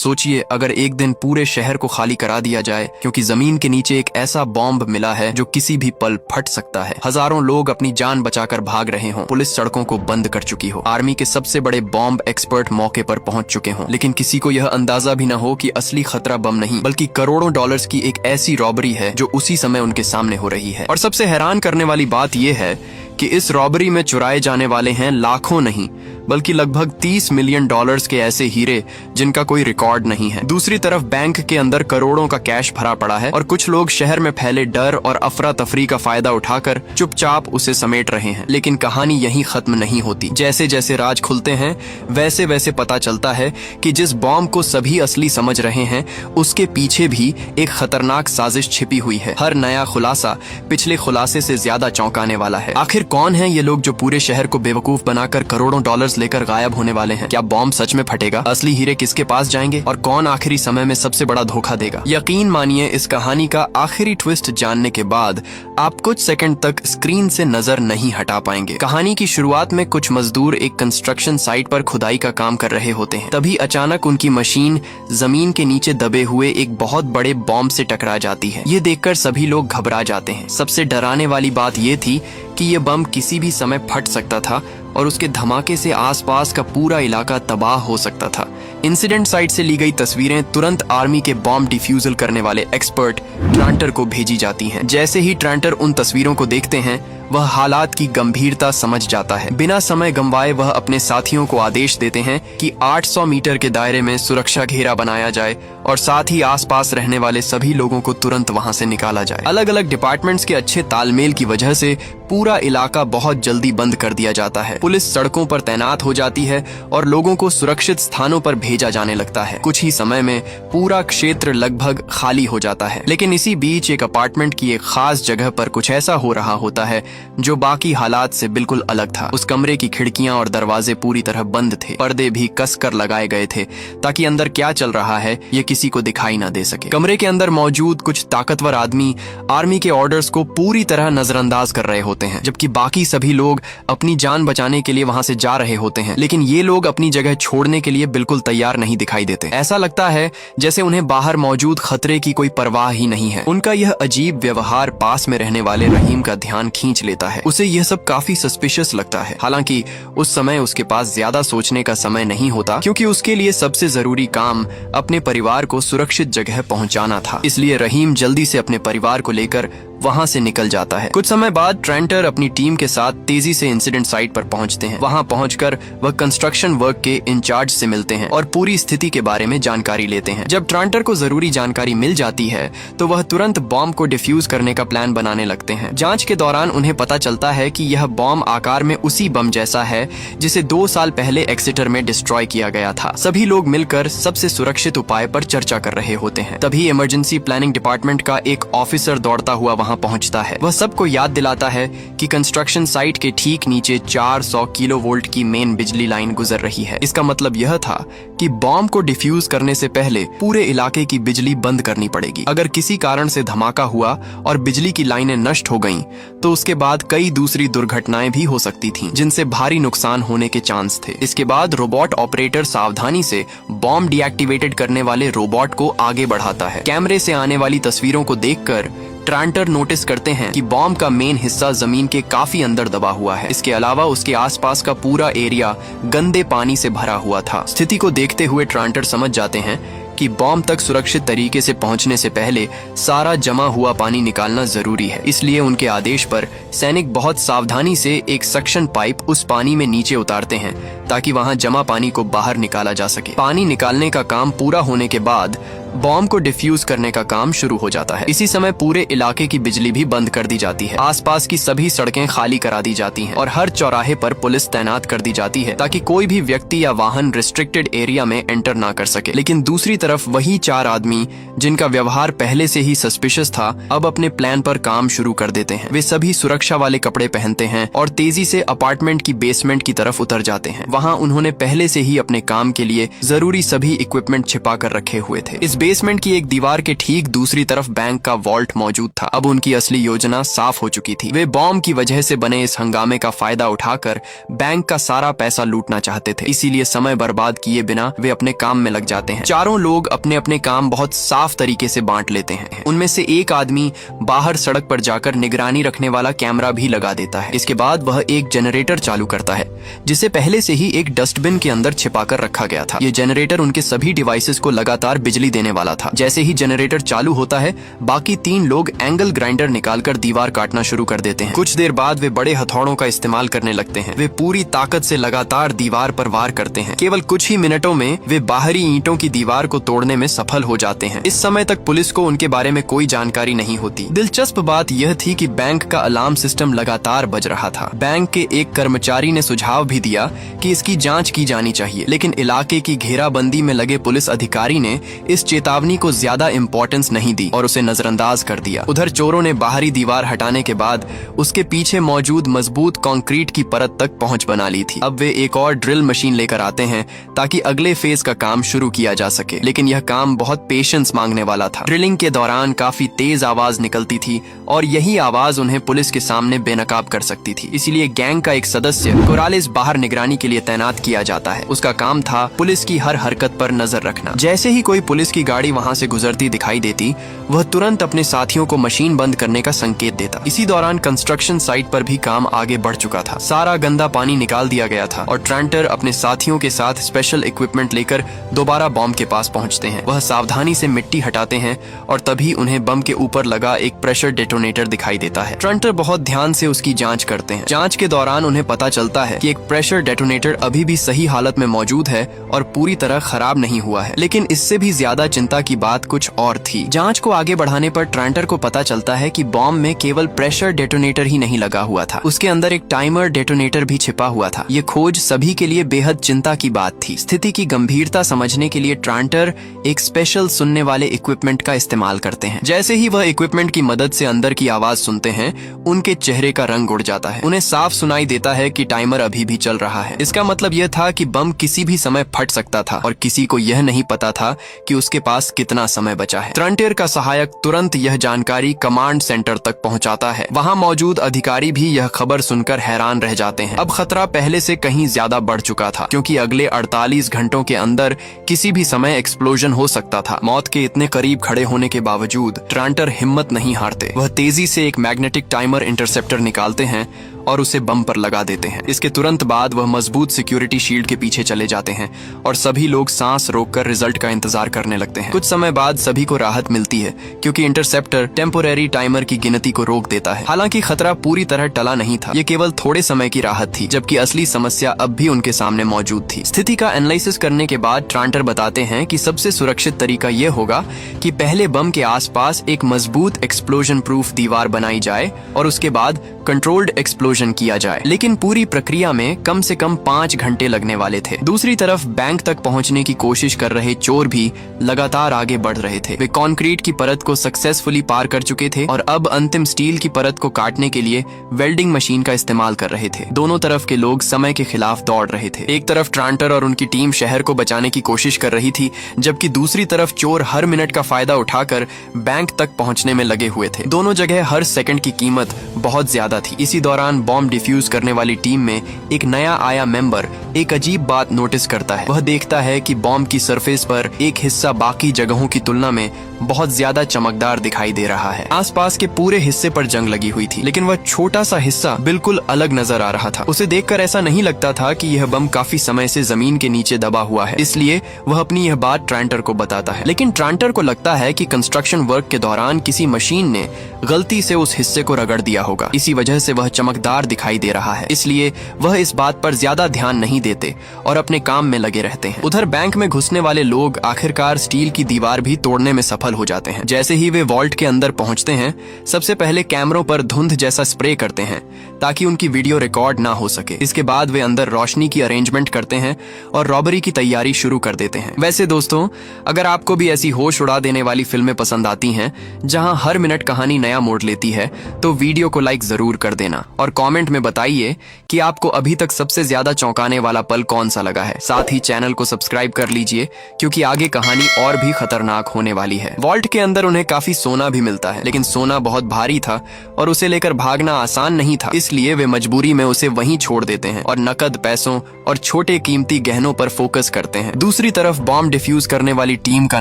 सोचिए अगर एक दिन पूरे शहर को खाली करा दिया जाए क्योंकि जमीन के नीचे एक ऐसा बॉम्ब मिला है जो किसी भी पल फट सकता है। हजारों लोग अपनी जान बचाकर भाग रहे हों, पुलिस सड़कों को बंद कर चुकी हो, आर्मी के सबसे बड़े बॉम्ब एक्सपर्ट मौके पर पहुंच चुके हों, लेकिन किसी को यह अंदाजा भी न हो कि असली खतरा बम नहीं बल्कि करोड़ों डॉलर्स की एक ऐसी रॉबरी है जो उसी समय उनके सामने हो रही है। और सबसे हैरान करने वाली बात यह है कि इस रॉबरी में चुराए जाने वाले हैं लाखों नहीं बल्कि लगभग 30 मिलियन डॉलर्स के ऐसे हीरे जिनका कोई रिकॉर्ड नहीं है। दूसरी तरफ बैंक के अंदर करोड़ों का कैश भरा पड़ा है और कुछ लोग शहर में फैले डर और अफरा तफरी का फायदा उठाकर चुपचाप उसे समेट रहे हैं। लेकिन कहानी यहीं खत्म नहीं होती। जैसे जैसे राज खुलते हैं वैसे वैसे पता चलता है कि जिस बॉम्ब को सभी असली समझ रहे हैं उसके पीछे भी एक खतरनाक साजिश छिपी हुई है। हर नया खुलासा पिछले खुलासे से ज्यादा चौंकाने वाला है। आखिर कौन है ये लोग जो पूरे शहर को बेवकूफ बनाकर करोड़ों डॉलर्स लेकर गायब होने वाले हैं? क्या बॉम्ब सच में फटेगा? असली हीरे किसके पास जाएंगे? और कौन आखिरी समय में सबसे बड़ा धोखा देगा? यकीन मानिए इस कहानी का आखिरी ट्विस्ट जानने के बाद आप कुछ सेकंड तक स्क्रीन से नजर नहीं हटा पाएंगे। कहानी की शुरुआत में कुछ मजदूर एक कंस्ट्रक्शन साइट पर खुदाई का काम कर रहे होते हैं। तभी अचानक उनकी मशीन जमीन के नीचे दबे हुए एक बहुत बड़े बॉम्ब से टकरा जाती है। ये देखकर सभी लोग घबरा जाते हैं। सबसे डराने वाली बात ये थी कि ये बम किसी भी समय फट सकता था और उसके धमाके से आसपास का पूरा इलाका तबाह हो सकता था। इंसिडेंट साइट से ली गई तस्वीरें तुरंत आर्मी के बॉम्ब डिफ्यूजल करने वाले एक्सपर्ट ट्रांटर को भेजी जाती हैं। जैसे ही ट्रांटर उन तस्वीरों को देखते हैं वह हालात की गंभीरता समझ जाता है। बिना समय गंवाए वह अपने साथियों को आदेश देते हैं कि 800 मीटर के दायरे में सुरक्षा घेरा बनाया जाए और साथ ही आसपास रहने वाले सभी लोगों को तुरंत वहां से निकाला जाए। अलग अलग डिपार्टमेंट्स के अच्छे तालमेल की वजह से पूरा इलाका बहुत जल्दी बंद कर दिया जाता है। पुलिस सड़कों पर तैनात हो जाती है और लोगों को सुरक्षित स्थानों पर भेजा जाने लगता है। कुछ ही समय में पूरा क्षेत्र लगभग खाली हो जाता है। लेकिन इसी बीच एक अपार्टमेंट की एक खास जगह पर कुछ ऐसा हो रहा होता है जो बाकी हालात से बिल्कुल अलग था। उस कमरे की खिड़कियां और दरवाजे पूरी तरह बंद थे। पर्दे भी कसकर लगाए गए थे ताकि अंदर क्या चल रहा है ये किसी को दिखाई ना दे सके। कमरे के अंदर मौजूद कुछ ताकतवर आदमी आर्मी के ऑर्डर्स को पूरी तरह नजरअंदाज कर रहे होते हैं, जबकि बाकी सभी लोग अपनी जान बचाने के लिए वहां से जा रहे होते हैं। लेकिन ये लोग अपनी जगह छोड़ने के लिए बिल्कुल तैयार नहीं दिखाई देते। ऐसा लगता है जैसे उन्हें बाहर मौजूद खतरे की कोई परवाह ही नहीं है। उनका यह अजीब व्यवहार पास में रहने वाले रहीम का ध्यान खींच लेता है। उसे यह सब काफी सस्पिशियस लगता है। हालांकि उस समय उसके पास ज्यादा सोचने का समय नहीं होता क्योंकि उसके लिए सबसे जरूरी काम अपने परिवार को सुरक्षित जगह पहुंचाना था। इसलिए रहीम जल्दी से अपने परिवार को लेकर वहां से निकल जाता है। कुछ समय बाद ट्रेंटर अपनी टीम के साथ तेजी से इंसिडेंट साइट पर पहुंचते हैं। वहां पहुंचकर वह कंस्ट्रक्शन वर्क के इंचार्ज से मिलते हैं और पूरी स्थिति के बारे में जानकारी लेते हैं। जब ट्रेंटर को जरूरी जानकारी मिल जाती है तो वह तुरंत बॉम्ब को डिफ्यूज करने का प्लान बनाने लगते हैं। जांच के दौरान उन्हें पता चलता है कि यह बॉम्ब आकार में उसी बम जैसा है जिसे 2 साल पहले एक्सिटर में डिस्ट्रॉय किया गया था। सभी लोग मिलकर सबसे सुरक्षित उपाय पर चर्चा कर रहे होते हैं। तभी इमरजेंसी प्लानिंग डिपार्टमेंट का एक ऑफिसर दौड़ता हुआ वहां पहुंचता है। वह सबको याद दिलाता है कि कंस्ट्रक्शन साइट के ठीक नीचे 400 किलोवोल्ट की मेन बिजली लाइन गुजर रही है। इसका मतलब यह था कि बॉम्ब को डिफ्यूज करने से पहले पूरे इलाके की बिजली बंद करनी पड़ेगी। अगर किसी कारण से धमाका हुआ और बिजली की लाइनें नष्ट हो गईं, तो उसके बाद कई दूसरी दुर्घटनाएं भी हो सकती थीं, जिनसे भारी नुकसान होने के चांस थे। इसके बाद रोबोट ऑपरेटर सावधानी से बॉम्ब डीएक्टिवेटेड करने वाले रोबोट को आगे बढ़ाता है। कैमरे से आने वाली तस्वीरों को देखकर ट्रांटर नोटिस करते हैं कि बॉम्ब का मेन हिस्सा जमीन के काफी अंदर दबा हुआ है। इसके अलावा उसके आसपास का पूरा एरिया गंदे पानी से भरा हुआ था। स्थिति को देखते हुए ट्रांटर समझ जाते हैं कि बॉम्ब तक सुरक्षित तरीके से पहुंचने से पहले सारा जमा हुआ पानी निकालना जरूरी है। इसलिए उनके आदेश पर सैनिक बहुत सावधानी से एक सक्शन पाइप उस पानी में नीचे उतारते हैं ताकि वहां जमा पानी को बाहर निकाला जा सके। पानी निकालने का काम पूरा होने के बाद बॉम्ब को डिफ्यूज करने का काम शुरू हो जाता है। इसी समय पूरे इलाके की बिजली भी बंद कर दी जाती है। आसपास की सभी सड़कें खाली करा दी जाती हैं और हर चौराहे पर पुलिस तैनात कर दी जाती है ताकि कोई भी व्यक्ति या वाहन रिस्ट्रिक्टेड एरिया में एंटर ना कर सके। लेकिन दूसरी तरफ वही 4 आदमी जिनका व्यवहार पहले से ही सस्पिशियस था अब अपने प्लान पर काम शुरू कर देते हैं। वे सभी सुरक्षा वाले कपड़े पहनते हैं और तेजी से अपार्टमेंट की बेसमेंट की तरफ उतर जाते हैं। वहाँ उन्होंने पहले से ही अपने काम के लिए जरूरी सभी इक्विपमेंट छिपा कर रखे हुए थे। इस बेसमेंट की एक दीवार के ठीक दूसरी तरफ बैंक का वॉल्ट मौजूद था। अब उनकी असली योजना साफ हो चुकी थी। वे बॉम्ब की वजह से बने इस हंगामे का फायदा उठाकर बैंक का सारा पैसा लूटना चाहते थे। इसीलिए समय बर्बाद किए बिना वे अपने काम में लग जाते हैं। चारों लोग अपने अपने काम बहुत साफ तरीके से बांट लेते हैं। उनमें से एक आदमी बाहर सड़क पर जाकर निगरानी रखने वाला कैमरा भी लगा देता है। इसके बाद वह एक जनरेटर चालू करता है जिसे पहले से ही एक डस्टबिन के अंदर छिपाकर रखा गया था। ये जनरेटर उनके सभी डिवाइसेस को लगातार बिजली देने वाला था। जैसे ही जनरेटर चालू होता है, बाकी 3 लोग एंगल ग्राइंडर निकालकर दीवार काटना शुरू कर देते हैं। कुछ देर बाद वे बड़े हथौड़ों का इस्तेमाल करने लगते हैं। वे पूरी ताकत से लगातार दीवार पर वार करते हैं। केवल कुछ ही मिनटों में वे बाहरी ईंटों की दीवार को तोड़ने में सफल हो जाते हैं। इस समय तक पुलिस को उनके बारे में कोई जानकारी नहीं होती। दिलचस्प बात यह थी कि बैंक का अलार्म सिस्टम लगातार बज रहा था। बैंक के एक कर्मचारी ने सुझाव भी दिया कि इसकी जांच की जानी चाहिए, लेकिन इलाके की घेराबंदी में लगे पुलिस अधिकारी ने इस चेतावनी को ज्यादा इम्पोर्टेंस नहीं दी और उसे नजरअंदाज कर दिया। उधर चोरों ने बाहरी दीवार हटाने के बाद उसके पीछे मौजूद मजबूत कंक्रीट की परत तक पहुंच बना ली थी। अब वे एक और ड्रिल मशीन लेकर आते हैं ताकि अगले फेज का काम शुरू किया जा सके, लेकिन यह काम बहुत पेशेंस मांगने वाला था। ड्रिलिंग के दौरान काफी तेज आवाज निकलती थी और यही आवाज उन्हें पुलिस के सामने बेनकाब कर सकती थी। इसलिए गैंग का एक सदस्य कोरालिस बाहर निगरानी के लिए तैनात किया जाता है। उसका काम था पुलिस की हर हरकत पर नजर रखना। जैसे ही कोई पुलिस की गाड़ी वहां से गुजरती दिखाई देती, वह तुरंत अपने साथियों को मशीन बंद करने का संकेत देता। इसी दौरान कंस्ट्रक्शन साइट पर भी काम आगे बढ़ चुका था। सारा गंदा पानी निकाल दिया गया था और ट्रांटर अपने साथियों के साथ स्पेशल इक्विपमेंट लेकर दोबारा बॉम्ब के पास पहुंचते हैं। वह सावधानी से मिट्टी हटाते हैं और तभी उन्हें बम के ऊपर लगा एक प्रेशर डेटोनेटर दिखाई देता है। ट्रांटर बहुत ध्यान से उसकी जांच करते हैं। जांच के दौरान उन्हें पता चलता है कि एक प्रेशर डेटोनेटर अभी भी सही हालत में मौजूद है और पूरी तरह खराब नहीं हुआ है। लेकिन इससे भी ज्यादा चिंता की बात कुछ और थी। जांच को आगे बढ़ाने पर ट्रांटर को पता चलता है कि बॉम्ब में केवल प्रेशर डेटोनेटर ही नहीं लगा हुआ था, उसके अंदर एक टाइमर डेटोनेटर भी छिपा हुआ था। ये खोज सभी के लिए बेहद चिंता की बात थी। स्थिति की गंभीरता समझने के लिए ट्रांटर एक स्पेशल सुनने वाले इक्विपमेंट का इस्तेमाल करते हैं। जैसे ही वह इक्विपमेंट की मदद से अंदर की आवाज सुनते हैं, उनके चेहरे का रंग उड़ जाता है। उन्हें साफ सुनाई देता है कि टाइमर अभी भी चल रहा है। इसका मतलब यह था कि बम किसी भी समय फट सकता था और किसी को यह नहीं पता था कि उसके पास कितना समय बचा है। ट्रांटर का सहायक तुरंत यह जानकारी कमांड सेंटर तक पहुंचाता है। वहां मौजूद अधिकारी भी यह खबर सुनकर हैरान रह जाते हैं। अब खतरा पहले से कहीं ज्यादा बढ़ चुका था, क्योंकि अगले 48 घंटों के अंदर किसी भी समय एक्सप्लोजन हो सकता था। मौत के इतने करीब खड़े होने के बावजूद ट्रांटर हिम्मत नहीं हारते। वह तेजी से एक मैग्नेटिक टाइमर इंटरसेप्टर निकालते हैं और उसे बम पर लगा देते हैं। इसके तुरंत बाद वह मजबूत सिक्योरिटी शील्ड के पीछे चले जाते हैं और सभी लोग सांस रोककर रिजल्ट का इंतजार करने लगते हैं। कुछ समय बाद सभी को राहत मिलती है, क्योंकि इंटरसेप्टर टेम्पोरेरी टाइमर की गिनती को रोक देता है। हालांकि खतरा पूरी तरह टला नहीं था, ये केवल थोड़े समय की राहत थी, जबकि असली समस्या अब भी उनके सामने मौजूद थी। स्थिति का एनालिसिस करने के बाद ट्रांटर बताते हैं कि सबसे सुरक्षित तरीका यह होगा कि पहले बम के आसपास एक मजबूत एक्सप्लोजन प्रूफ दीवार बनाई जाए और उसके बाद कंट्रोल्ड एक्सप्लोजन किया जाए। लेकिन पूरी प्रक्रिया में कम से कम 5 घंटे लगने वाले थे। दूसरी तरफ बैंक तक पहुंचने की कोशिश कर रहे चोर भी लगातार आगे बढ़ रहे थे। वे कंक्रीट की परत को सक्सेसफुली पार कर चुके थे और अब अंतिम स्टील की परत को काटने के लिए वेल्डिंग मशीन का इस्तेमाल कर रहे थे। दोनों तरफ के लोग समय के खिलाफ दौड़ रहे थे। एक तरफ ट्रांटर और उनकी टीम शहर को बचाने की कोशिश कर रही थी, जबकि दूसरी तरफ चोर हर मिनट का फायदा उठाकर बैंक तक पहुंचने में लगे हुए थे। दोनों जगह हर सेकंड की कीमत बहुत ज्यादा थी। इसी दौरान बॉम्ब डिफ्यूज करने वाली टीम में एक नया आया मेंबर एक अजीब बात नोटिस करता है। वह देखता है कि बॉम्ब की सरफेस पर एक हिस्सा बाकी जगहों की तुलना में बहुत ज्यादा चमकदार दिखाई दे रहा है। आसपास के पूरे हिस्से पर जंग लगी हुई थी, लेकिन वह छोटा सा हिस्सा बिल्कुल अलग नजर आ रहा था। उसे देखकर ऐसा नहीं लगता था कि यह बम काफी समय से जमीन के नीचे दबा हुआ है, इसलिए वह अपनी यह बात ट्रांटर को बताता है। लेकिन ट्रांटर को लगता है कि कंस्ट्रक्शन वर्क के दौरान किसी मशीन ने गलती से उस हिस्से को रगड़ दिया होगा, इसी वजह से वह चमकदार दिखाई दे रहा है। इसलिए वह इस बात पर ज्यादा ध्यान नहीं देते और अपने काम में लगे रहते हैं। उधर बैंक में घुसने वाले लोग आखिरकार स्टील की दीवार भी तोड़ने में सफल हो जाते हैं। जैसे ही वे वॉल्ट के अंदर पहुंचते हैं, सबसे पहले कैमरों पर धुंध जैसा स्प्रे करते हैं ताकि उनकी वीडियो रिकॉर्ड ना हो सके। इसके बाद वे अंदर रोशनी की अरेंजमेंट करते हैं और रॉबरी की तैयारी शुरू कर देते हैं। वैसे दोस्तों, अगर आपको भी ऐसी होश उड़ा देने वाली फिल्में पसंद आती हैं जहां हर मिनट कहानी नया मोड़ लेती है, तो वीडियो को लाइक जरूर जरूर कर देना और कमेंट में बताइए कि आपको अभी तक सबसे ज्यादा चौंकाने वाला पल कौन सा लगा है। साथ ही चैनल को सब्सक्राइब कर लीजिए क्योंकि आगे कहानी और भी खतरनाक होने वाली है। वॉल्ट के अंदर उन्हें काफी सोना भी मिलता है, लेकिन सोना बहुत भारी था और उसे लेकर भागना आसान नहीं था, इसलिए वे मजबूरी में उसे वहीं छोड़ देते हैं और नकद पैसों और छोटे कीमती गहनों पर फोकस करते हैं। दूसरी तरफ बॉम्ब डिफ्यूज करने वाली टीम का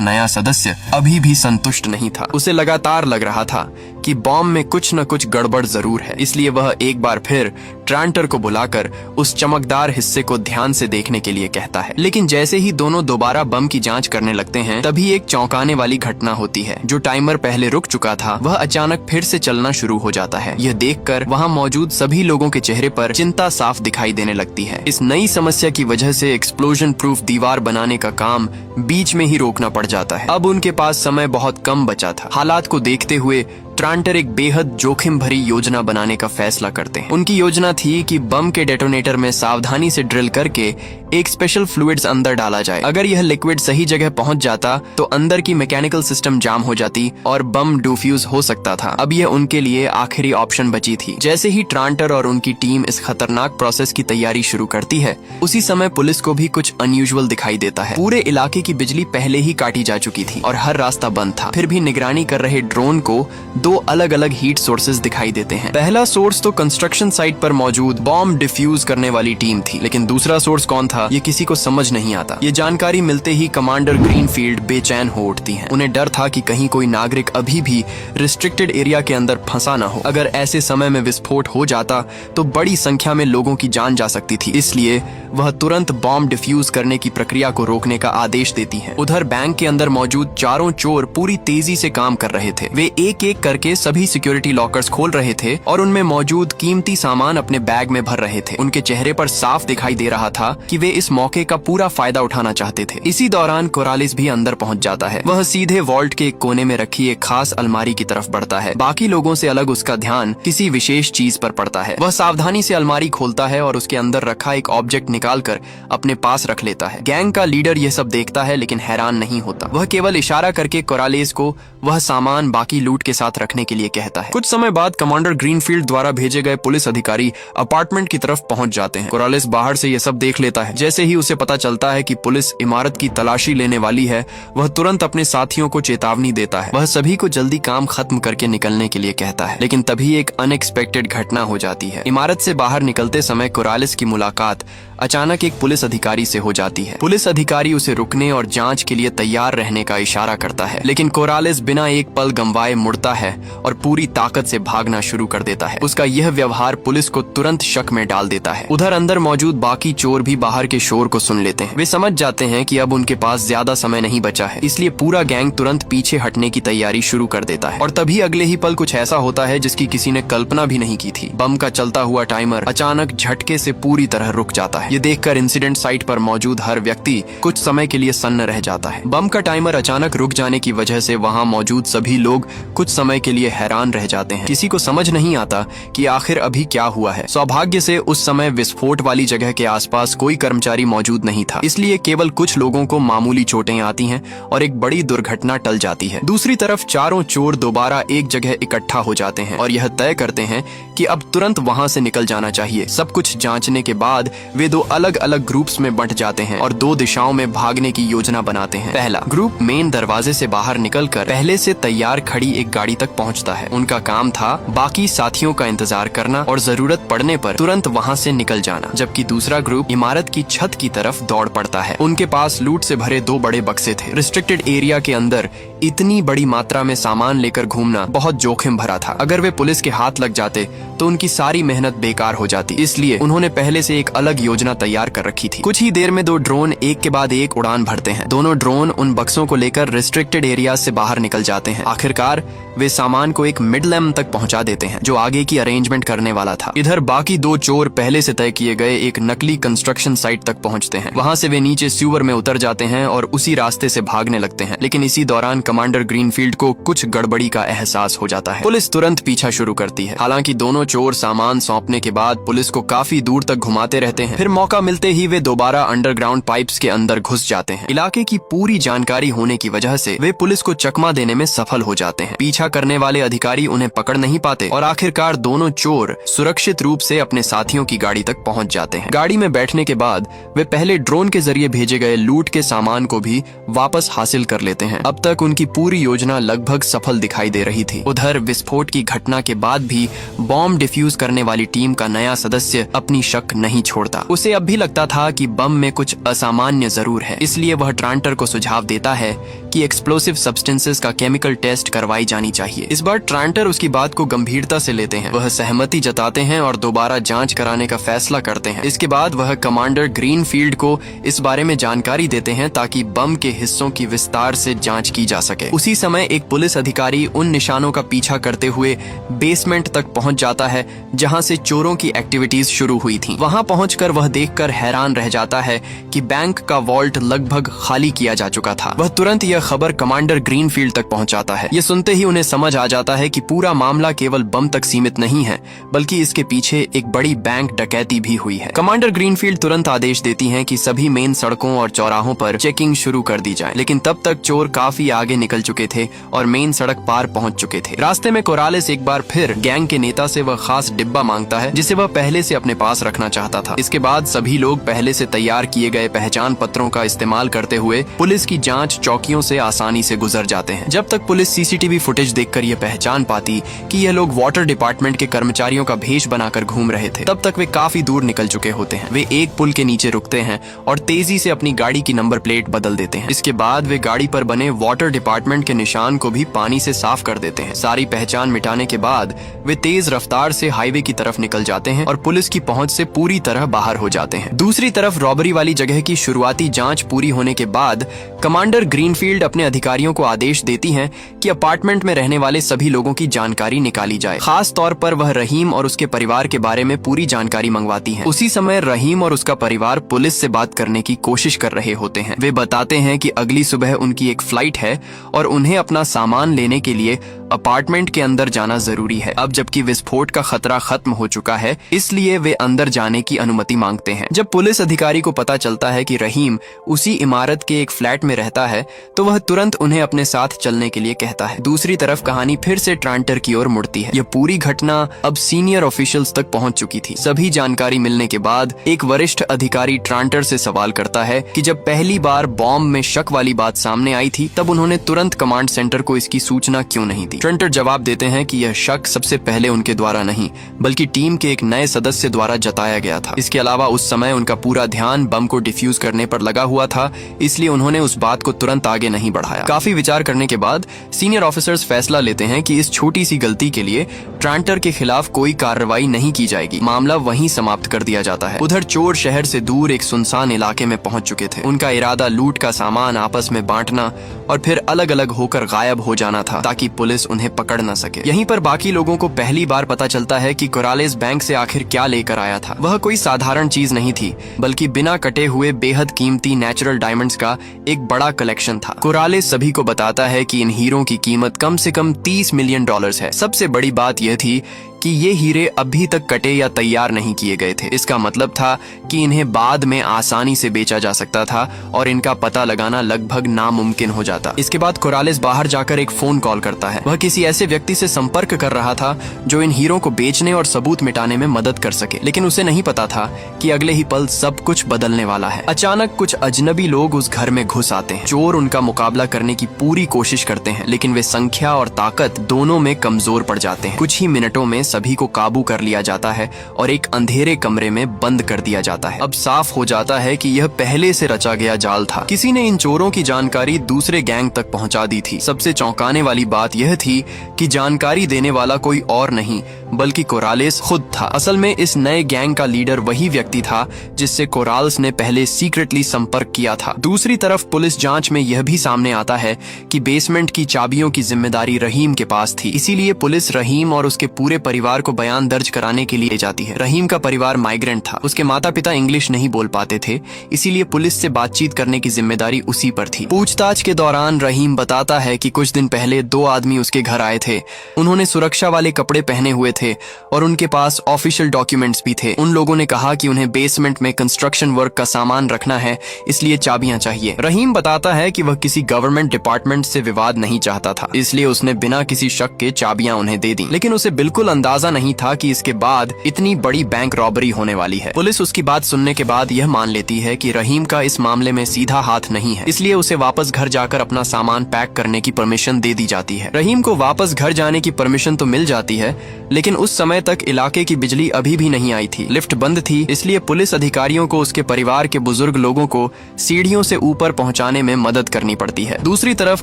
नया सदस्य अभी भी संतुष्ट नहीं था। उसे लगातार लग रहा था कि बॉम्ब में कुछ न कुछ गड़बड़ जरूर है, इसलिए वह एक बार फिर ट्रांटर को बुलाकर उस चमकदार हिस्से को ध्यान से देखने के लिए कहता है। लेकिन जैसे ही दोनों दोबारा बम की जांच करने लगते हैं, तभी एक चौंकाने वाली घटना होती है। जो टाइमर पहले रुक चुका था वह अचानक फिर से चलना शुरू हो जाता है। यह देखकर वहां मौजूद सभी लोगों के चेहरे पर चिंता साफ दिखाई देने लगती है। इस नई समस्या की वजह से एक्सप्लोजन प्रूफ दीवार बनाने का काम बीच में ही रोकना पड़ जाता है। अब उनके पास समय बहुत कम बचा था। हालात को देखते हुए ट्रांटर एक बेहद जोखिम भरी योजना बनाने का फैसला करते हैं। उनकी योजना थी कि बम के डेटोनेटर में सावधानी से ड्रिल करके एक स्पेशल फ्लूइड्स अंदर डाला जाए। अगर यह लिक्विड सही जगह पहुंच जाता तो अंदर की मैकेनिकल सिस्टम जाम हो जाती और बम डिफ्यूज हो सकता था। अब यह उनके लिए आखिरी ऑप्शन बची थी। जैसे ही ट्रांटर और उनकी टीम इस खतरनाक प्रोसेस की तैयारी शुरू करती है, उसी समय पुलिस को भी कुछ अनयूजुअल दिखाई देता है। पूरे इलाके की बिजली पहले ही काटी जा चुकी थी और हर रास्ता बंद था। फिर भी निगरानी कर रहे ड्रोन को दो अलग अलग हीट सोर्सेज दिखाई देते हैं। पहला सोर्स तो कंस्ट्रक्शन साइट पर मौजूद बॉम्ब डिफ्यूज करने वाली टीम थी, लेकिन दूसरा सोर्स कौन था ये किसी को समझ नहीं आता। ये जानकारी मिलते ही कमांडर ग्रीनफील्ड बेचैन हो उठती हैं। उन्हें डर था कि कहीं कोई नागरिक अभी भी रिस्ट्रिक्टेड एरिया के अंदर फंसा न हो। अगर ऐसे समय में विस्फोट हो जाता तो बड़ी संख्या में लोगों की जान जा सकती थी, इसलिए वह तुरंत बॉम्ब डिफ्यूज करने की प्रक्रिया को रोकने का आदेश देती है। उधर बैंक के अंदर मौजूद चारों चोर पूरी तेजी से काम कर रहे थे। वे एक एक करके सभी सिक्योरिटी लॉकर्स खोल रहे थे और उनमें मौजूद कीमती सामान अपने बैग में भर रहे थे। उनके चेहरे पर साफ दिखाई दे रहा था कि वे इस मौके का पूरा फायदा उठाना चाहते थे। इसी दौरान कोरालिस भी अंदर पहुंच जाता है। वह सीधे वॉल्ट के एक कोने में रखी एक खास अलमारी की तरफ बढ़ता है। बाकी लोगों से अलग उसका ध्यान किसी विशेष चीज पर पड़ता है। वह सावधानी से अलमारी खोलता है और उसके अंदर रखा एक ऑब्जेक्ट निकालकर अपने पास रख लेता है। गैंग का लीडर यह सब देखता है लेकिन हैरान नहीं होता। वह केवल इशारा करके कोरालिस को वह सामान बाकी लूट के साथ रखने के लिए कहता है। कुछ समय बाद कमांडर ग्रीनफील्ड द्वारा भेजे गए पुलिस अधिकारी अपार्टमेंट की तरफ पहुंच जाते हैं। कोरालिस बाहर से यह सब देख लेता है। जैसे ही उसे पता चलता है कि पुलिस इमारत की तलाशी लेने वाली है, वह तुरंत अपने साथियों को चेतावनी देता है। वह सभी को जल्दी काम खत्म करके निकलने के लिए कहता है, लेकिन तभी एक अनएक्सपेक्टेड घटना हो जाती है। इमारत से बाहर निकलते समय कोरालिस की मुलाकात अचानक एक पुलिस अधिकारी से हो जाती है। पुलिस अधिकारी उसे रुकने और जांच के लिए तैयार रहने का इशारा करता है, लेकिन कोरालिस बिना एक पल गंवाए मुड़ता है और पूरी ताकत से भागना शुरू कर देता है। उसका यह व्यवहार पुलिस को तुरंत शक में डाल देता है। उधर अंदर मौजूद बाकी चोर भी बाहर के शोर को सुन लेते हैं। वे समझ जाते हैं कि अब उनके पास ज्यादा समय नहीं बचा है, इसलिए पूरा गैंग तुरंत पीछे हटने की तैयारी शुरू कर देता है। और तभी अगले ही पल कुछ ऐसा होता है जिसकी किसी ने कल्पना भी नहीं की थी। बम का चलता हुआ टाइमर अचानक झटके से पूरी तरह रुक जाता है। ये देखकर इंसिडेंट साइट पर मौजूद हर व्यक्ति कुछ समय के लिए सन्न रह जाता है। बम का टाइमर अचानक रुक जाने की वजह से वहां मौजूद सभी लोग कुछ समय के लिए हैरान रह जाते हैं। किसी को समझ नहीं आता कि आखिर अभी क्या हुआ है। सौभाग्य से उस समय विस्फोट वाली जगह के आसपास कोई कर्मचारी मौजूद नहीं था, इसलिए केवल कुछ लोगों को मामूली चोटें आती हैं और एक बड़ी दुर्घटना टल जाती है। दूसरी तरफ चारों चोर दोबारा एक जगह इकट्ठा हो जाते हैं और यह तय करते हैं कि अब तुरंत वहां से निकल जाना चाहिए। सब कुछ जांचने के बाद वे दो अलग अलग ग्रुप्स में बंट जाते हैं और दो दिशाओं में भागने की योजना बनाते हैं। पहला ग्रुप मेन दरवाजे से बाहर निकलकर पहले से तैयार खड़ी एक गाड़ी तक पहुंचता है। उनका काम था बाकी साथियों का इंतजार करना और जरूरत पड़ने पर तुरंत वहां से निकल जाना, जबकि दूसरा ग्रुप इमारत की छत की तरफ दौड़ पड़ता है। उनके पास लूट से भरे दो बड़े बक्से थे। रिस्ट्रिक्टेड एरिया के अंदर इतनी बड़ी मात्रा में सामान लेकर घूमना बहुत जोखिम भरा था। अगर वे पुलिस के हाथ लग जाते तो उनकी सारी मेहनत बेकार हो जाती, इसलिए उन्होंने पहले से एक अलग योजना तैयार कर रखी थी। कुछ ही देर में दो ड्रोन एक के बाद एक उड़ान भरते हैं। दोनों ड्रोन उन बक्सों को लेकर रिस्ट्रिक्टेड एरिया से बाहर निकल जाते हैं। आखिरकार वे सामान को एक मिड लैम्प तक पहुंचा देते हैं जो आगे की अरेंजमेंट करने वाला था। इधर बाकी दो चोर पहले से तय किए गए एक नकली कंस्ट्रक्शन साइट तक पहुंचते हैं। वहां से वे नीचे सीवर में उतर जाते हैं और उसी रास्ते से भागने लगते हैं, लेकिन इसी दौरान कमांडर ग्रीनफील्ड को कुछ गड़बड़ी का एहसास हो जाता है। पुलिस तुरंत पीछा शुरू करती है। हालांकि दोनों चोर सामान सौंपने के बाद पुलिस को काफी दूर तक घुमाते रहते हैं। फिर मौका मिलते ही वे दोबारा अंडरग्राउंड पाइप्स के अंदर घुस जाते हैं। इलाके की पूरी जानकारी होने की वजह से वे पुलिस को चकमा देने में सफल हो जाते हैं। पीछा करने वाले अधिकारी उन्हें पकड़ नहीं पाते और आखिरकार दोनों चोर सुरक्षित रूप से अपने साथियों की गाड़ी तक पहुंच जाते हैं। गाड़ी में बैठने के बाद वे पहले ड्रोन के जरिए भेजे गए लूट के सामान को भी वापस हासिल कर लेते हैं। अब तक उनकी पूरी योजना लगभग सफल दिखाई दे रही थी। उधर विस्फोट की घटना के बाद भी बॉम्ब डिफ्यूज करने वाली टीम का नया सदस्य अपनी शक नहीं छोड़ता। उसे अब भी लगता था कि बम में कुछ असामान्य जरूर है, इसलिए वह ट्रांटर को सुझाव देता है कि एक्सप्लोसिव सब्सटेंसेस का केमिकल टेस्ट करवाई जानी चाहिए। इस बार ट्रांटर उसकी बात को गंभीरता से लेते हैं। वह सहमति जताते हैं और दोबारा जांच कराने का फैसला करते हैं। इसके बाद वह कमांडर ग्रीनफील्ड को इस बारे में जानकारी देते हैं ताकि बम के हिस्सों की विस्तार से जांच की जा सके। उसी समय एक पुलिस अधिकारी उन निशानों का पीछा करते हुए बेसमेंट तक पहुंच जाता है जहां से चोरों की एक्टिविटीज शुरू हुई थी। वहां पहुंचकर वह देखकर हैरान रह जाता है कि बैंक का वॉल्ट लगभग खाली किया जा चुका था। वह तुरंत यह खबर कमांडर ग्रीनफील्ड तक पहुंचाता है। यह सुनते ही उन्हें समझ आ जाता है कि पूरा मामला केवल बम तक सीमित नहीं है, बल्कि इसके पीछे एक बड़ी बैंक डकैती भी हुई है। कमांडर ग्रीनफील्ड तुरंत आदेश देती हैं कि सभी मेन सड़कों और चौराहों पर चेकिंग शुरू कर दी जाए, लेकिन तब तक चोर काफी आगे निकल चुके थे और मेन सड़क पार पहुंच चुके थे। रास्ते में कोरालेस एक बार फिर गैंग के नेता से वह खास डिब्बा मांगता है जिसे वह पहले से अपने पास रखना चाहता था। इसके बाद सभी लोग पहले से तैयार किए गए पहचान पत्रों का इस्तेमाल करते हुए पुलिस की जांच चौकियों से आसानी से गुजर जाते हैं। जब तक पुलिस सीसीटीवी फुटेज देखकर यह पहचान पाती कि यह लोग वाटर डिपार्टमेंट के कर्मचारियों का भेष बनाकर घूम रहे थे, तब तक वे काफी दूर निकल चुके होते हैं। वे एक पुल के नीचे रुकते हैं और तेजी से अपनी गाड़ी की नंबर प्लेट बदल देते हैं। इसके बाद वे गाड़ी पर बने वाटर डिपार्टमेंट के निशान को भी पानी से साफ कर देते हैं। सारी पहचान मिटाने के बाद वे तेज रफ्तार से हाईवे की तरफ निकल जाते हैं और पुलिस की पहुंच से पूरी तरह बाहर हो जाते हैं। दूसरी तरफ रॉबरी वाली जगह की शुरुआती जांच पूरी होने के बाद कमांडर ग्रीनफील्ड अपने अधिकारियों को आदेश देती हैं कि अपार्टमेंट में रहने वाले सभी लोगों की जानकारी निकाली जाए। खास तौर पर वह रहीम और उसके परिवार के बारे में पूरी जानकारी मंगवाती हैं। उसी समय रहीम और उसका परिवार पुलिस से बात करने की कोशिश कर रहे होते हैं। वे बताते हैं कि अगली सुबह उनकी एक फ्लाइट है और उन्हें अपना सामान लेने के लिए अपार्टमेंट के अंदर जाना जरूरी है। अब जबकि विस्फोट का खतरा खत्म हो चुका है, इसलिए वे अंदर जाने की अनुमति मांगते हैं। जब पुलिस अधिकारी को पता चलता है कि रहीम उसी इमारत के एक फ्लैट में रहता है, तो वह तुरंत उन्हें अपने साथ चलने के लिए कहता है। दूसरी तरफ कहानी फिर से ट्रांटर की ओर मुड़ती है। यह पूरी घटना अब सीनियर ऑफिशियल्स तक पहुंच चुकी थी। सभी जानकारी मिलने के बाद एक वरिष्ठ अधिकारी ट्रांटर से सवाल करता है कि जब पहली बार बॉम्ब में शक वाली बात सामने आई थी, तब उन्होंने तुरंत कमांड सेंटर को इसकी सूचना क्यों नहीं दी। ट्रांटर जवाब देते हैं कि यह शक सबसे पहले उनके द्वारा नहीं, बल्कि टीम के एक नए सदस्य द्वारा जताया गया था। इसके अलावा उस समय उनका पूरा ध्यान बम को डिफ्यूज करने पर लगा हुआ था, इसलिए उन्होंने उस बात को तुरंत आगे नहीं बढ़ाया। काफी विचार करने के बाद सीनियर ऑफिसर्स फैसला लेते हैं कि इस छोटी सी गलती के लिए ट्रांटर के खिलाफ कोई कार्रवाई नहीं की जाएगी। मामला वहीं समाप्त कर दिया जाता है। उधर चोर शहर से दूर एक सुनसान इलाके में पहुंच चुके थे। उनका इरादा लूट का सामान आपस में बांटना और फिर अलग अलग होकर गायब हो जाना था, ताकि पुलिस उन्हें पकड़ न सके। यहीं पर बाकी लोगों को पहली बार पता चलता है कि कोरालेस बैंक से आखिर क्या लेकर आया था। वह कोई साधारण चीज नहीं थी, बल्कि बिना कटे हुए बेहद कीमती नेचुरल डायमंड्स का एक बड़ा कलेक्शन था। कोरालेस सभी को बताता है कि इन हीरों की कीमत कम से कम $30 मिलियन है। सबसे बड़ी बात यह थी कि ये हीरे अभी तक कटे या तैयार नहीं किए गए थे। इसका मतलब था कि इन्हें बाद में आसानी से बेचा जा सकता था और इनका पता लगाना लगभग नामुमकिन हो जाता। इसके बाद कोरालेस बाहर जाकर एक फोन कॉल करता है। वह किसी ऐसे व्यक्ति से संपर्क कर रहा था जो इन हीरों को बेचने और सबूत मिटाने में मदद कर सके, लेकिन उसे नहीं पता था कि अगले ही पल सब कुछ बदलने वाला है। अचानक कुछ अजनबी लोग उस घर में घुस आते हैं। चोर उनका मुकाबला करने की पूरी कोशिश करते हैं, लेकिन वे संख्या और ताकत दोनों में कमजोर पड़ जाते हैं। कुछ ही मिनटों में सभी को काबू कर लिया जाता है और एक अंधेरे कमरे में बंद कर दिया जाता है। अब साफ हो जाता है कि यह पहले से रचा गया जाल था। किसी ने इन चोरों की जानकारी दूसरे गैंग तक पहुंचा दी थी। सबसे चौंकाने वाली बात यह थी कि जानकारी देने वाला कोई और नहीं बल्कि कोरालेस खुद था। असल में इस नए गैंग का लीडर वही व्यक्ति था जिससे कोराल्स ने पहले सीक्रेटली संपर्क किया था। दूसरी तरफ पुलिस जांच में यह भी सामने आता है कि बेसमेंट की चाबियों की जिम्मेदारी रहीम के पास थी। इसीलिए पुलिस रहीम और उसके पूरे परिवार परिवार को बयान दर्ज कराने के लिए ले जाती है। रहीम का परिवार माइग्रेंट था, उसके माता पिता इंग्लिश नहीं बोल पाते थे, इसीलिए पुलिस से बातचीत करने की जिम्मेदारी उसी पर थी। पूछताछ के दौरान रहीम बताता है कि कुछ दिन पहले 2 आदमी उसके घर आए थे। उन्होंने सुरक्षा वाले कपड़े पहने हुए थे और उनके पास ऑफिशियल डॉक्यूमेंट्स भी थे। उन लोगों ने कहा कि उन्हें बेसमेंट में कंस्ट्रक्शन वर्क का सामान रखना है, इसलिए चाबियां चाहिए। रहीम बताता है कि वह किसी गवर्नमेंट डिपार्टमेंट से विवाद नहीं चाहता था, इसलिए उसने बिना किसी शक के चाबियां उन्हें दे दी। लेकिन उसे बिल्कुल अंदाजा नहीं था कि इसके बाद इतनी बड़ी बैंक रॉबरी होने वाली है। पुलिस उसकी बात सुनने के बाद यह मान लेती है कि रहीम का इस मामले में सीधा हाथ नहीं है, इसलिए उसे वापस घर जाकर अपना सामान पैक करने की परमिशन दे दी जाती है। रहीम को वापस घर जाने की परमिशन तो मिल जाती है, लेकिन उस समय तक इलाके की बिजली अभी भी नहीं आई थी, लिफ्ट बंद थी, इसलिए पुलिस अधिकारियों को उसके परिवार के बुजुर्ग लोगों को सीढ़ियों से ऊपर पहुंचाने में मदद करनी पड़ती है। दूसरी तरफ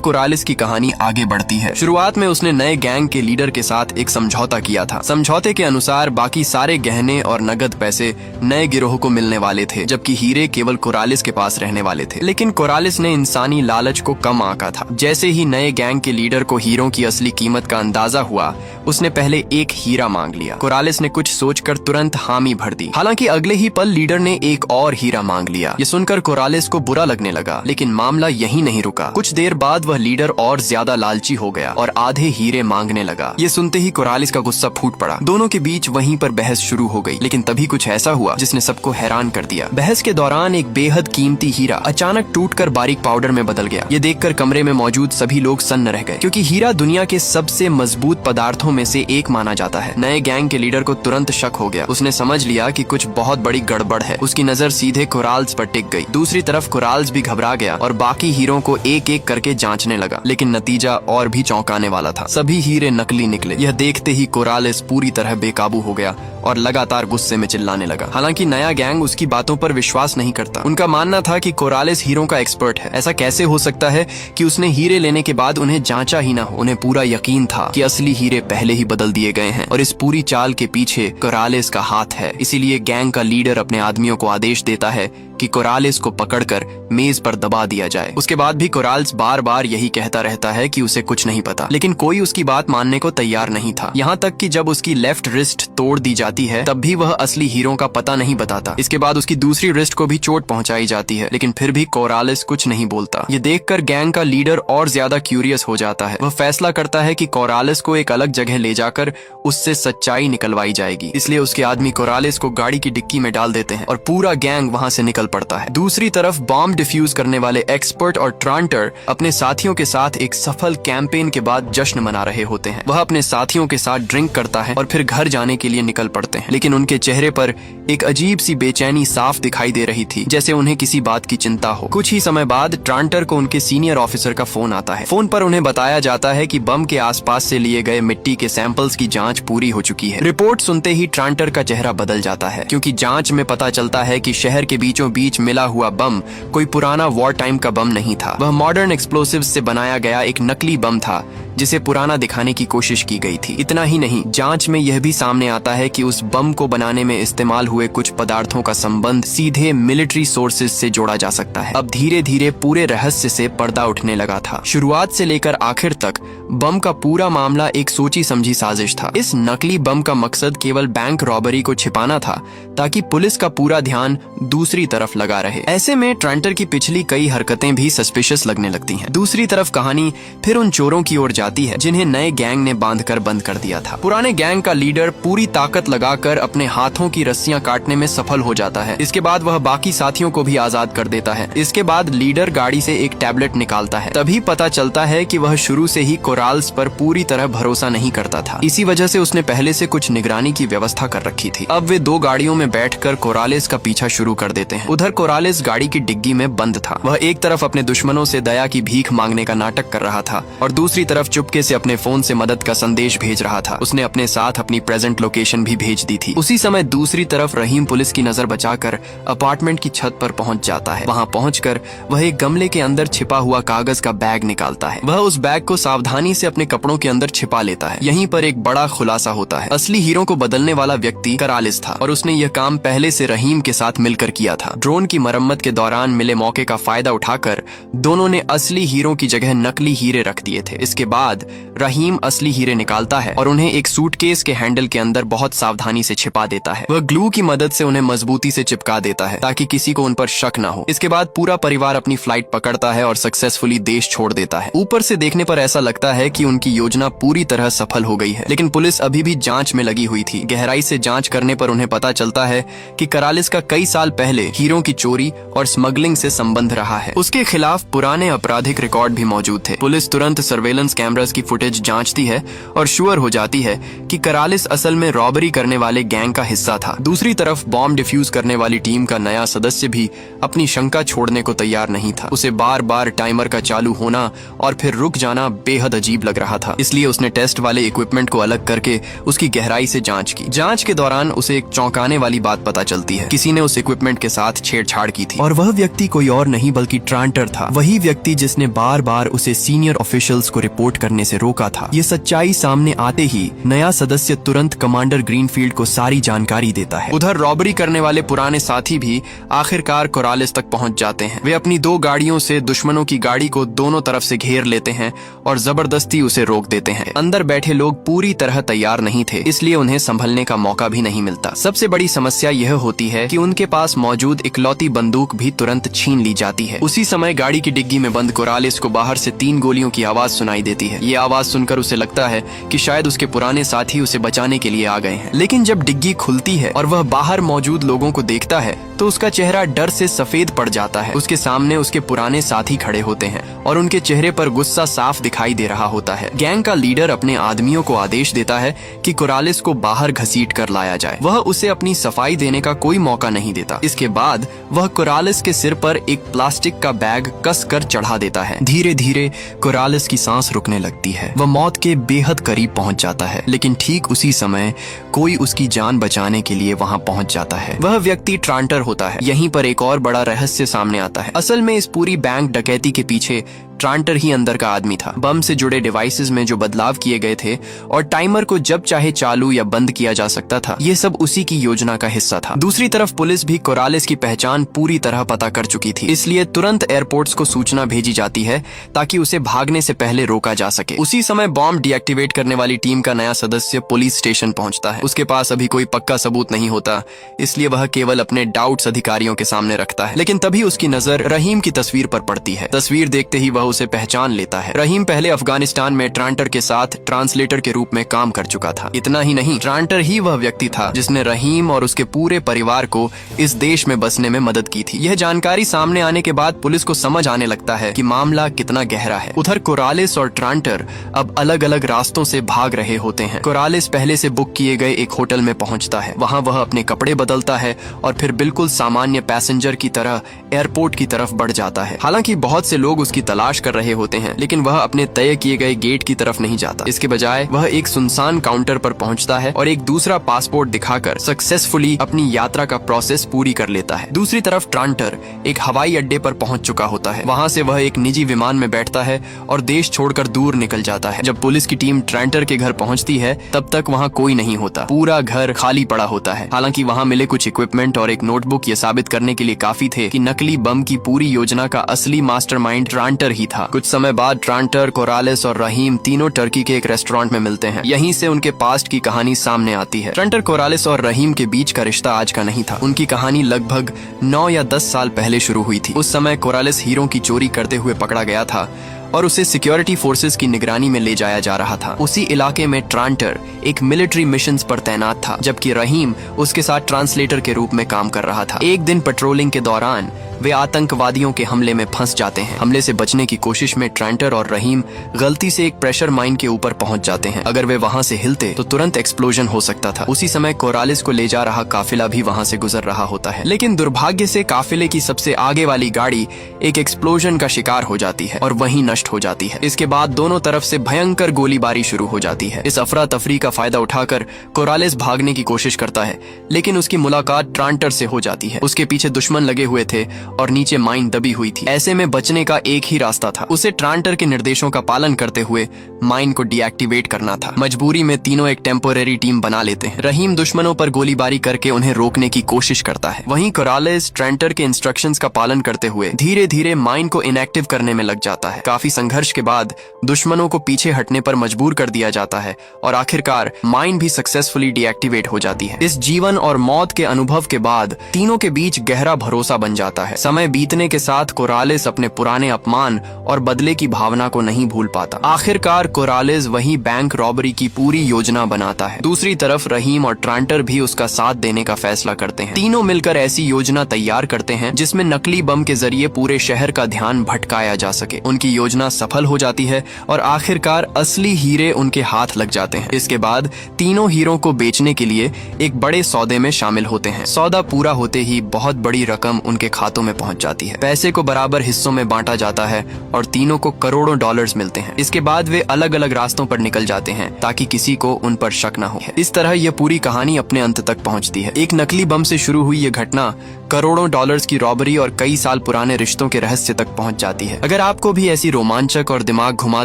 कोरालिस की कहानी आगे बढ़ती है। शुरुआत में उसने नए गैंग के लीडर के साथ एक समझौता किया था। समझौते के अनुसार बाकी सारे गहने और नगद पैसे नए गिरोह को मिलने वाले थे, जबकि हीरे केवल कोरालिस के पास रहने वाले थे। लेकिन कोरालिस ने इंसानी लालच को कम आंका था। जैसे ही नए गैंग के लीडर को हीरों की असली कीमत का अंदाजा हुआ, उसने पहले एक हीरा मांग लिया। कोरालिस ने कुछ सोचकर तुरंत हामी भर दी। हालांकि अगले ही पल लीडर ने एक और हीरा मांग लिया। ये सुनकर कोरालिस को बुरा लगने लगा, लेकिन मामला यहीं नहीं रुका। कुछ देर बाद वह लीडर और ज्यादा लालची हो गया और आधे हीरे मांगने लगा। ये सुनते ही कोरालिस का गुस्सा फूट पड़ा। दोनों के बीच वहीं पर बहस शुरू हो गई, लेकिन तभी कुछ ऐसा हुआ जिसने सबको हैरान कर दिया। बहस के दौरान एक बेहद कीमती हीरा अचानक टूटकर बारीक पाउडर में बदल गया। ये देखकर कमरे में मौजूद सभी लोग सन्न रह गए, क्योंकि हीरा दुनिया के सबसे मजबूत पदार्थों में से एक माना जाता है। नए गैंग के लीडर को तुरंत शक हो गया। उसने समझ लिया कि कुछ बहुत बड़ी गड़बड़ है। उसकी नजर सीधे कोराल्स पर टिक गई। दूसरी तरफ कोराल्स भी घबरा गया और बाकी हीरों को एक एक करके जांचने लगा, लेकिन नतीजा और भी चौंकाने वाला था। सभी हीरे नकली निकले। यह देखते ही कोरालिस पूरी तरह बेकाबू हो गया और लगातार गुस्से में चिल्लाने लगा। हालांकि नया गैंग उसकी बातों पर विश्वास नहीं करता। उनका मानना था कि कोरालिस हीरों का एक्सपर्ट है। ऐसा कैसे हो सकता है कि उसने हीरे लेने के बाद उन्हें जांचा ही ना हो। उन्हें पूरा यकीन था कि असली हीरे पहले ही बदल दिए गए हैं और इस पूरी चाल के पीछे कोरालिस का हाथ है। इसीलिए गैंग का लीडर अपने आदमियों को आदेश देता है कि कोरालिस को पकड़कर मेज पर दबा दिया जाए। उसके बाद भी कोरालिस बार बार यही कहता रहता है कि उसे कुछ नहीं पता, लेकिन कोई उसकी बात मानने को तैयार नहीं था। यहाँ तक कि जब उसकी लेफ्ट रिस्ट तोड़ दी जाती है, तब भी वह असली हीरो का पता नहीं बताता। इसके बाद उसकी दूसरी रिस्ट को भी चोट पहुंचाई जाती है, लेकिन फिर भी कोरालिस कुछ नहीं बोलता। ये देखकर गैंग का लीडर और ज्यादा क्यूरियस हो जाता है। वह फैसला करता है कि कोरालिस को एक अलग जगह ले जाकर उससे सच्चाई निकलवाई जाएगी। इसलिए उसके आदमी कोरालिस को गाड़ी की डिक्की में डाल देते हैं और पूरा गैंग वहाँ से निकल पड़ता है। दूसरी तरफ बॉम्ब डिफ्यूज करने वाले एक्सपर्ट और ट्रांटर अपने साथियों के साथ एक सफल कैंपेन के बाद जश्न मना रहे होते हैं। वह अपने साथियों के साथ ड्रिंक करता है और फिर घर जाने के लिए निकल पड़ते हैं, लेकिन उनके चेहरे पर एक अजीब सी बेचैनी साफ दिखाई दे रही थी, जैसे उन्हें किसी बात की चिंता हो। कुछ ही समय बाद ट्रांटर को उनके सीनियर ऑफिसर का फोन आता है। फोन पर उन्हें बताया जाता है कि बम के आसपास से लिए गए मिट्टी के सैंपल्स की जांच पूरी हो चुकी है। रिपोर्ट सुनते ही ट्रांटर का चेहरा बदल जाता है, क्योंकि जांच में पता चलता है कि शहर के बीचों बीच मिला हुआ बम कोई पुराना वॉर टाइम का बम नहीं था। वह मॉडर्न एक्सप्लोसिव्स से बनाया गया एक नकली बम था, जिसे पुराना दिखाने की कोशिश की गई थी। इतना ही नहीं, जांच में यह भी सामने आता है कि उस बम को बनाने में इस्तेमाल हुए कुछ पदार्थों का संबंध सीधे मिलिट्री सोर्सेज से जोड़ा जा सकता है। अब धीरे धीरे पूरे रहस्य से पर्दा उठने लगा था। शुरुआत से लेकर आखिर तक बम का पूरा मामला एक सोची समझी साजिश था। इस नकली बम का मकसद केवल बैंक रॉबरी को छिपाना था, ताकि पुलिस का पूरा ध्यान दूसरी तरफ लगा रहे। ऐसे में ट्रांटर की पिछली कई हरकतें भी सस्पिशियस लगने लगती हैं। दूसरी तरफ कहानी फिर उन चोरों की ओर जाती है जिन्हें नए गैंग ने बांधकर बंद कर दिया था। पुराने गैंग का लीडर पूरी ताकत लगाकर अपने हाथों की रस्सियां काटने में सफल हो जाता है। इसके बाद वह बाकी साथियों को भी आजाद कर देता है। इसके बाद लीडर गाड़ी से एक टैबलेट निकालता है। तभी पता चलता है कि वह शुरू से ही कोराल्स पर पूरी तरह भरोसा नहीं करता था। इसी वजह से उसने पहले से कुछ निगरानी की व्यवस्था कर रखी थी। अब वे 2 गाड़ियों में बैठकर कोरालिस का पीछा शुरू कर देते हैं। उधर कोरालिस गाड़ी की डिग्गी में बंद था। वह एक तरफ अपने दुश्मनों से दया की भीख मांगने का नाटक कर रहा था और दूसरी तरफ चुपके से अपने फोन से मदद का संदेश भेज रहा था। उसने अपने साथ अपनी प्रेजेंट लोकेशन भी भेज दी थी। उसी समय दूसरी तरफ रहीम पुलिस की नजर बचाकर अपार्टमेंट की छत पर पहुंच जाता है। वहां पहुंचकर वह एक गमले के अंदर छिपा हुआ कागज का बैग निकालता है। वह उस बैग को सावधानी से अपने कपड़ों के अंदर छिपा लेता है। यहीं पर एक बड़ा खुलासा होता है। असली हीरो को बदलने वाला व्यक्ति कोरालिस था और उसने यह काम पहले से रहीम के साथ मिलकर किया था। ड्रोन की मरम्मत के दौरान मिले मौके का फायदा उठाकर दोनों ने असली हीरों की जगह नकली हीरे रख दिए थे। इसके बाद रहीम असली हीरे निकालता है और उन्हें एक सूटकेस के हैंडल के अंदर बहुत सावधानी से छिपा देता है। वह ग्लू की मदद से उन्हें मजबूती से चिपका देता है ताकि किसी को उन पर शक न हो। इसके बाद पूरा परिवार अपनी फ्लाइट पकड़ता है और सक्सेसफुली देश छोड़ देता है। ऊपर से देखने पर ऐसा लगता है कि उनकी योजना पूरी तरह सफल हो गई है, लेकिन पुलिस अभी भी जांच में लगी हुई थी। गहराई से जांच करने पर उन्हें पता चलता है कि करालिस का कई साल पहले हीरों की चोरी और स्मगलिंग से संबंध रहा है। उसके खिलाफ पुराने आपराधिक रिकॉर्ड भी मौजूद थे। पुलिस तुरंत सर्वेलेंस कैमरास की फुटेज जांचती है और श्योर हो जाती है कि करालिस असल में रॉबरी करने वाले गैंग का हिस्सा था। दूसरी तरफ बॉम्ब डिफ्यूज करने वाली टीम का नया सदस्य भी अपनी शंका छोड़ने को तैयार नहीं था। उसे बार बार टाइमर का चालू होना और फिर रुक जाना बेहद अजीब लग रहा था, इसलिए उसने टेस्ट वाले इक्विपमेंट को अलग करके उसकी गहराई से जांच की। जांच के दौरान उसे एक चौंकाने वाली बात पता चलती है। किसी ने उस इक्विपमेंट के साथ छेड़छाड़ की थी और वह व्यक्ति कोई और नहीं बल्कि ट्रांटर था, वही व्यक्ति जिसने बार बार उसे सीनियर ऑफिशियल्स को रिपोर्ट करने से रोका था। ये सच्चाई सामने आते ही नया सदस्य तुरंत कमांडर ग्रीनफील्ड को सारी जानकारी देता है। उधर रॉबरी करने वाले पुराने साथी भी आखिरकार कोरालिस तक पहुंच जाते हैं। वे अपनी 2 गाड़ियों से दुश्मनों की गाड़ी को दोनों तरफ से घेर लेते हैं और जबरदस्ती उसे रोक देते हैं। अंदर बैठे लोग पूरी तरह तैयार नहीं थे, इसलिए उन्हें संभलने का मौका भी नहीं मिलता। सबसे बड़ी समस्या यह होती है कि उनके पास मौजूद इकलौती बंदूक भी तुरंत छीन ली जाती है। उसी समय गाड़ी की डिग्गी में बंद कोरालिस को बाहर से 3 गोलियों की आवाज सुनाई देती है। ये आवाज सुनकर उसे लगता है कि शायद उसके पुराने साथी उसे बचाने के लिए आ गए हैं। लेकिन जब डिग्गी खुलती है और वह बाहर मौजूद लोगों को देखता है तो उसका चेहरा डर से सफेद पड़ जाता है। उसके सामने उसके पुराने साथी खड़े होते हैं और उनके चेहरे पर गुस्सा साफ दिखाई दे रहा होता है। गैंग का लीडर अपने आदमियों को आदेश देता है कि कोरालिस को बाहर घसीट कर लाया जाए। वह उसे अपनी सफाई देने का कोई मौका नहीं देता। इसके बाद वह कोरालिस के सिर पर एक प्लास्टिक का बैग कस कर चढ़ा देता है। धीरे धीरे कोरालिस की सांस रुकने लगती है। वह मौत के बेहद करीब पहुंच जाता है, लेकिन ठीक उसी समय कोई उसकी जान बचाने के लिए वहां पहुंच जाता है। वह व्यक्ति ट्रांटर होता है। यहीं पर एक और बड़ा रहस्य सामने आता है। असल में इस पूरी बैंक डकैती के पीछे ट्रांटर ही अंदर का आदमी था। बम से जुड़े डिवाइसेस में जो बदलाव किए गए थे और टाइमर को जब चाहे चालू या बंद किया जा सकता था, ये सब उसी की योजना का हिस्सा था। दूसरी तरफ पुलिस भी कोरालिस की पहचान पूरी तरह पता कर चुकी थी, इसलिए तुरंत एयरपोर्ट्स को सूचना भेजी जाती है ताकि उसे भागने से पहले रोका जा सके। उसी समय बॉम्ब डीएक्टिवेट करने वाली टीम का नया सदस्य पुलिस स्टेशन पहुंचता है। उसके पास अभी कोई पक्का सबूत नहीं होता, इसलिए वह केवल अपने डाउट्स अधिकारियों के सामने रखता है। लेकिन तभी उसकी नजर रहीम की तस्वीर पर पड़ती है। तस्वीर देखते ही वह उसे पहचान लेता है। रहीम पहले अफगानिस्तान में ट्रांटर के साथ ट्रांसलेटर के रूप में काम कर चुका था। इतना ही नहीं, ट्रांटर ही वह व्यक्ति था जिसने रहीम और उसके पूरे परिवार को इस देश में बसने में मदद की थी। यह जानकारी सामने आने के बाद पुलिस को समझ आने लगता है कि मामला कितना गहरा है। उधर कोरालिस और ट्रांटर अब अलग अलग रास्तों से भाग रहे होते हैं। कोरालिस पहले से बुक किए गए एक होटल में पहुंचता है। वहां वह अपने कपड़े बदलता है और फिर बिल्कुल सामान्य पैसेंजर की तरह एयरपोर्ट की तरफ बढ़ जाता है। हालांकि बहुत से लोग उसकी तलाश कर रहे होते हैं, लेकिन वह अपने तय किए गए गेट की तरफ नहीं जाता। इसके बजाय वह एक सुनसान काउंटर पर पहुंचता है और एक दूसरा पासपोर्ट दिखाकर सक्सेसफुली अपनी यात्रा का प्रोसेस पूरी कर लेता है। दूसरी तरफ ट्रांटर एक हवाई अड्डे पर पहुंच चुका होता है। वहां से वह एक निजी विमान में बैठता है और देश छोड़कर दूर निकल जाता है। जब पुलिस की टीम ट्रांटर के घर पहुंचती है तब तक वहां कोई नहीं होता। पूरा घर खाली पड़ा होता है। हालांकि वहां मिले कुछ इक्विपमेंट और एक नोटबुक ये साबित करने के लिए काफी थे कि नकली बम की पूरी योजना का असली मास्टरमाइंड ट्रांटर ही था। कुछ समय बाद ट्रांटर, कोरालिस और रहीम तीनों टर्की के एक रेस्टोरेंट में मिलते हैं। यहीं से उनके पास्ट की कहानी सामने आती है। ट्रांटर, कोरालिस और रहीम के बीच का रिश्ता आज का नहीं था। उनकी कहानी लगभग 9 या 10 साल पहले शुरू हुई थी। उस समय कोरालिस हीरों की चोरी करते हुए पकड़ा गया था और उसे सिक्योरिटी फोर्सेस की निगरानी में ले जाया जा रहा था। उसी इलाके में ट्रांटर एक मिलिट्री मिशंस पर तैनात था, जबकि रहीम उसके साथ ट्रांसलेटर के रूप में काम कर रहा था। एक दिन पेट्रोलिंग के दौरान वे आतंकवादियों के हमले में फंस जाते हैं। हमले से बचने की कोशिश में ट्रांटर और रहीम गलती से एक प्रेशर माइन के ऊपर पहुंच जाते हैं। अगर वे वहां से हिलते तो तुरंत एक्सप्लोजन हो सकता था। उसी समय कोरालिस को ले जा रहा काफिला भी वहां से गुजर रहा होता है, लेकिन दुर्भाग्य से काफिले की सबसे आगे वाली गाड़ी एक एक्सप्लोजन का शिकार हो जाती है और वहीं नष्ट हो जाती है। इसके बाद दोनों तरफ से भयंकर गोलीबारी शुरू हो जाती है। इस अफरा तफरी का फायदा उठाकर कोरालिस भागने की कोशिश करता है, लेकिन उसकी मुलाकात ट्रांटर से हो जाती है। उसके पीछे दुश्मन लगे हुए थे और नीचे माइन दबी हुई थी। ऐसे में बचने का एक ही रास्ता था, उसे ट्रांटर के निर्देशों का पालन करते हुए माइन को डीएक्टिवेट करना था। मजबूरी में तीनों एक टेम्पोरेरी टीम बना लेते हैं। रहीम दुश्मनों पर गोलीबारी करके उन्हें रोकने की कोशिश करता है। वहीं कोरालेस ट्रांटर के इंस्ट्रक्शंस का पालन करते हुए धीरे धीरे माइन को इनएक्टिव करने में लग जाता है। काफी संघर्ष के बाद दुश्मनों को पीछे हटने पर मजबूर कर दिया जाता है और आखिरकार माइन भी सक्सेसफुली डीएक्टिवेट हो जाती है। इस जीवन और मौत के अनुभव के बाद तीनों के बीच गहरा भरोसा बन जाता है। समय बीतने के साथ कोरालेस अपने पुराने अपमान और बदले की भावना को नहीं भूल पाता। आखिरकार कोरालेस वही बैंक रॉबरी की पूरी योजना बनाता है। दूसरी तरफ रहीम और ट्रांटर भी उसका साथ देने का फैसला करते हैं। तीनों मिलकर ऐसी योजना तैयार करते हैं जिसमें नकली बम के जरिए पूरे शहर का ध्यान भटकाया जा सके। उनकी योजना सफल हो जाती है और आखिरकार असली हीरे उनके हाथ लग जाते हैं। इसके बाद तीनों हीरो को बेचने के लिए एक बड़े सौदे में शामिल होते हैं। सौदा पूरा होते ही बहुत बड़ी रकम उनके खातों में पहुंच जाती है। पैसे को बराबर हिस्सों में बांटा जाता है और तीनों को करोड़ों डॉलर्स मिलते हैं। इसके बाद वे अलग अलग रास्तों पर निकल जाते हैं ताकि किसी को उन पर शक न हो। इस तरह यह पूरी कहानी अपने अंत तक पहुंचती है। एक नकली बम से शुरू हुई यह घटना करोड़ों डॉलर्स की रॉबरी और कई साल पुराने रिश्तों के रहस्य तक पहुंच जाती है। अगर आपको भी ऐसी रोमांचक और दिमाग घुमा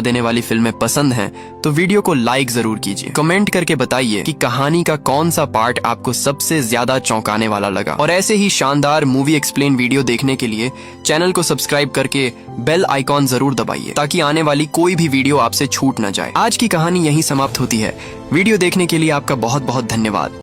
देने वाली फिल्में पसंद हैं, तो वीडियो को लाइक जरूर कीजिए। कमेंट करके बताइए कि कहानी का कौन सा पार्ट आपको सबसे ज्यादा चौंकाने वाला लगा। और ऐसे ही शानदार मूवी एक्सप्लेन वीडियो देखने के लिए चैनल को सब्सक्राइब करके बेल आइकॉन जरूर दबाइए ताकि आने वाली कोई भी वीडियो आपसे छूट न जाए। आज की कहानी यहीं समाप्त होती है। वीडियो देखने के लिए आपका बहुत बहुत धन्यवाद।